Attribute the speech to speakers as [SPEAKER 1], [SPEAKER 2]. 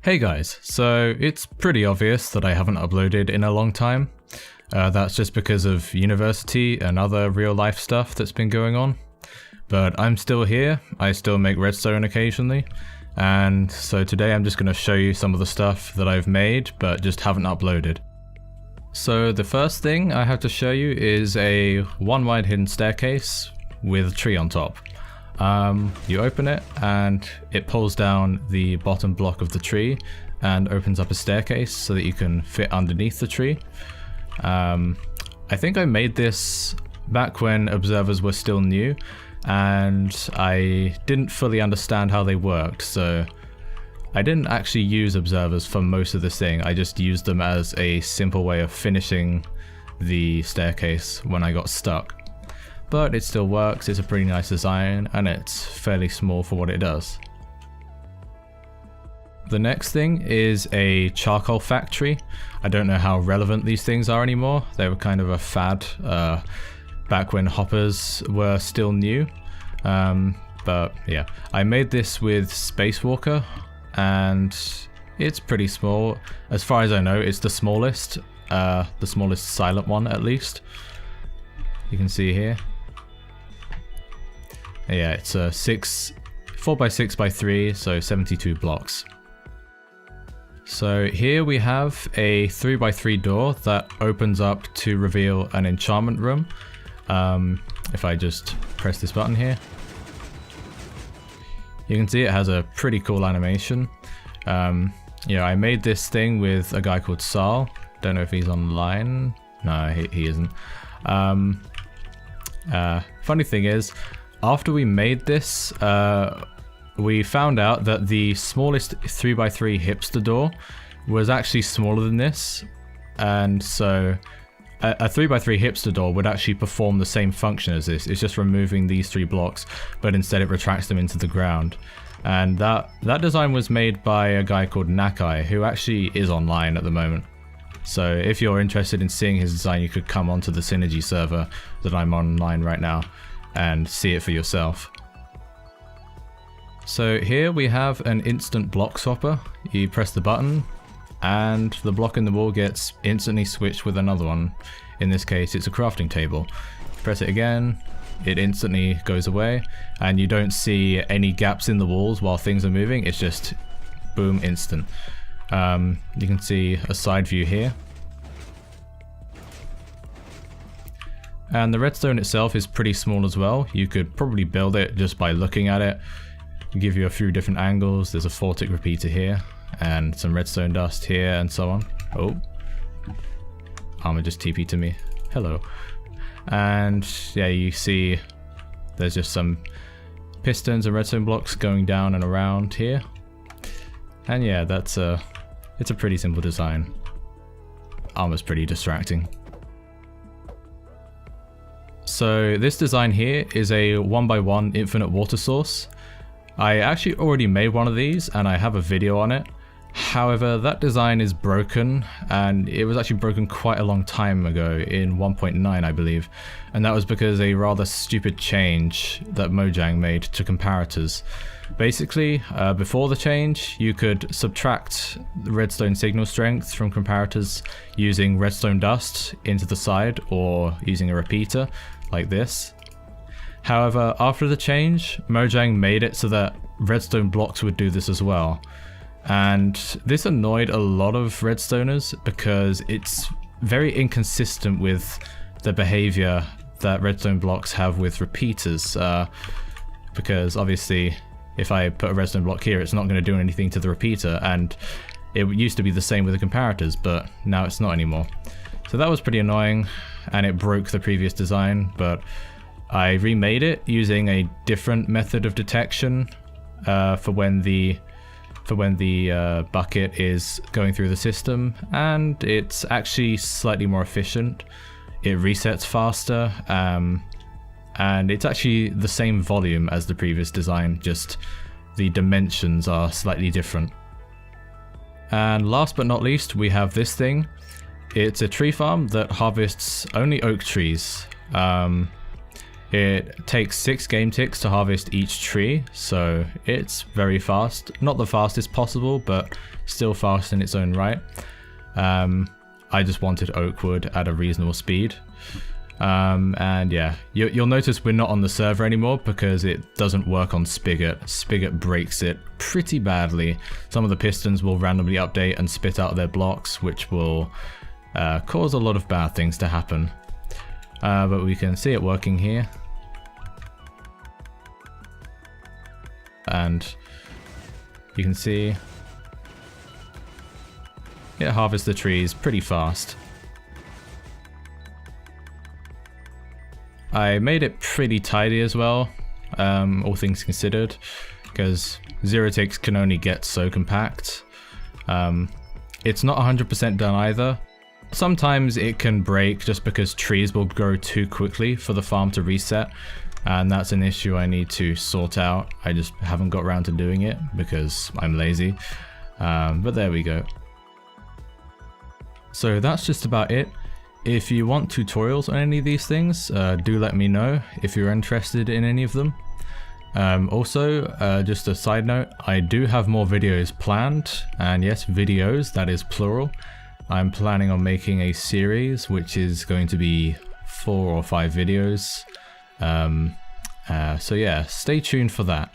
[SPEAKER 1] Hey guys, so it's pretty obvious that I haven't uploaded in a long time. That's just because of university and other real life stuff that's been going on. But I'm still here, I still make redstone occasionally, and so today I'm just going to show you some of the stuff that I've made but just haven't uploaded. So the first thing I have to show you is a one wide hidden staircase with a tree on top. You open it and it pulls down the bottom block of the tree and opens up a staircase so that you can fit underneath the tree. I think I made this back when observers were still new and I didn't fully understand how they worked, so I didn't actually use observers for most of this thing. I just used them as a simple way of finishing the staircase when I got stuck. But it still works, it's a pretty nice design, and it's fairly small for what it does. The next thing is a charcoal factory. I don't know how relevant these things are anymore. They were kind of a fad back when hoppers were still new. But yeah, I made this with Spacewalker, and it's pretty small. As far as I know, it's the smallest silent one at least. You can see here. Yeah, it's a 4x6x3, so 72 blocks. So here we have a 3x3 door that opens up to reveal an enchantment room. If I just press this button here, you can see it has a pretty cool animation. Yeah, I made this thing with a guy called Sal. Don't know if he's online. No, he isn't. Funny thing is, after we made this, we found out that the smallest 3x3 hipster door was actually smaller than this, and so a 3x3 hipster door would actually perform the same function as this. It's just removing these 3 blocks, but instead it retracts them into the ground. And that design was made by a guy called Nakai, who actually is online at the moment. So if you're interested in seeing his design, you could come onto the Synergy server that I'm online right now and see it for yourself. So here we have an instant block swapper. You press the button and the block in the wall gets instantly switched with another one. In this case it's a crafting table. Press it again, it instantly goes away, and you don't see any gaps in the walls while things are moving. It's just boom, instant. You can see a side view here. And the redstone itself is pretty small as well. You could probably build it just by looking at it. Give you a few different angles. There's a 4-tick repeater here and some redstone dust here and so on. Oh, Armor just TP to me. Hello. And yeah, you see there's just some pistons and redstone blocks going down and around here. And yeah, it's a pretty simple design. Armor's pretty distracting. So this design here is a 1x1 infinite water source. I actually already made one of these and I have a video on it. However, that design is broken, and it was actually broken quite a long time ago in 1.9 I believe, and that was because a rather stupid change that Mojang made to comparators. Basically, before the change, you could subtract redstone signal strength from comparators using redstone dust into the side or using a repeater like this. However, after the change, Mojang made it so that redstone blocks would do this as well. And this annoyed a lot of redstoners because it's very inconsistent with the behavior that redstone blocks have with repeaters. Because obviously, if I put a redstone block here, it's not going to do anything to the repeater, and it used to be the same with the comparators, but now it's not anymore. So that was pretty annoying, and it broke the previous design, but I remade it using a different method of detection for when the bucket is going through the system, and it's actually slightly more efficient. It resets faster, and it's actually the same volume as the previous design, just the dimensions are slightly different. And last but not least, we have this thing. It's a tree farm that harvests only oak trees. It takes 6 game ticks to harvest each tree, so it's very fast. Not the fastest possible, but still fast in its own right. I just wanted oak wood at a reasonable speed. And yeah, you'll notice we're not on the server anymore because it doesn't work on Spigot. Spigot breaks it pretty badly. Some of the pistons will randomly update and spit out their blocks, which will cause a lot of bad things to happen. But we can see it working here. And you can see it harvests the trees pretty fast. I made it pretty tidy as well, all things considered, because zero ticks can only get so compact. It's not 100% done either. Sometimes it can break just because trees will grow too quickly for the farm to reset, and that's an issue I need to sort out. I just haven't got around to doing it because I'm lazy, but there we go. So that's just about it. If you want tutorials on any of these things, do let me know if you're interested in any of them. Also, just a side note, I do have more videos planned, and yes, videos, that is plural. I'm planning on making a series which is going to be 4 or 5 videos. So yeah, stay tuned for that.